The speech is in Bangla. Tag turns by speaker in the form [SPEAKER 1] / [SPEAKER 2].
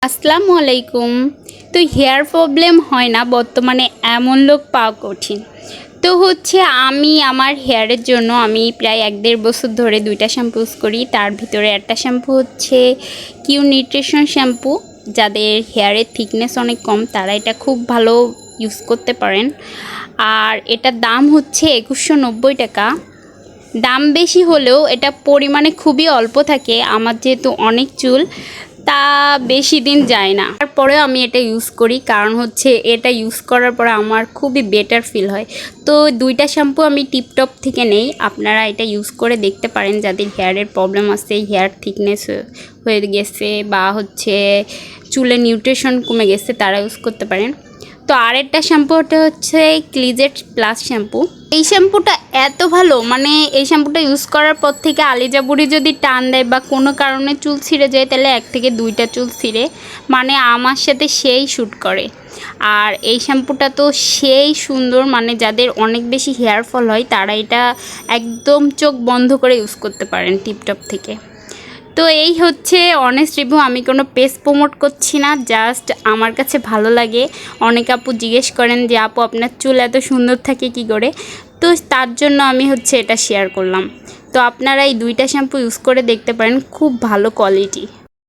[SPEAKER 1] আসসালামু আলাইকুম। তো হেয়ার প্রবলেম হয় না বর্তমানে এমন লোক পাওয়া কঠিন। তো আমি আমার হেয়ারের জন্য আমি প্রায় 1-1.5 বছর ধরে 2টা শ্যাম্পু ইউজ করি। তার ভিতরে একটা শ্যাম্পু কিউ নিউট্রিশন শ্যাম্পু। যাদের হেয়ারের থিকনেস অনেক কম তারা এটা খুব ভালো ইউজ করতে পারেন। আর এটার দাম 2190 টাকা। দাম বেশি হলেও এটা পরিমাণে খুবই অল্প থাকে। আমার যেহেতু অনেক চুল, তা বেশি দিন যায় না। তারপরেও আমি এটা ইউজ করি, কারণ এটা ইউজ করার পরে আমার খুবই বেটার ফিল হয়। তো 2টা শ্যাম্পু আমি টিপটপ থেকে নেই। আপনারা এটা ইউজ করে দেখতে পারেন যাদের হেয়ারের প্রবলেম আছে, হেয়ার থিকনেস হয়ে গেছে বা চুলের নিউট্রিশন কমে গেছে, তারা ইউজ করতে পারেন। তো আরেকটা শ্যাম্পুটা ক্লিজেট প্লাস শ্যাম্পু। এই শ্যাম্পুটা এত ভালো, এই শ্যাম্পুটা ইউজ করার পর থেকে আলিজা বুড়ি যদি টান দেয় বা কোনো কারণে চুল ছিঁড়ে যায়, তাহলে 1 থেকে 2টা চুল ছিঁড়ে আমার সাথে সেই শ্যুট করে। আর এই শ্যাম্পুটা তো সেই সুন্দর, যাদের অনেক বেশি হেয়ার ফল হয় তারা এটা একদম চোখ বন্ধ করে ইউজ করতে পারেন টিপটপ থেকে। তো এই অনেস্ট রিভিউ। আমি কোনো পেজ প্রমোট করছি না, জাস্ট আমার কাছে ভালো লাগে। অনেক আপু জিজ্ঞেস করেন যে আপু আপনার চুল এত সুন্দর থাকে কি করে, তো তার জন্য আমি এটা শেয়ার করলাম। তো আপনারা এই 2টা শ্যাম্পু ইউজ করে দেখতে পারেন, খুব ভালো কোয়ালিটি।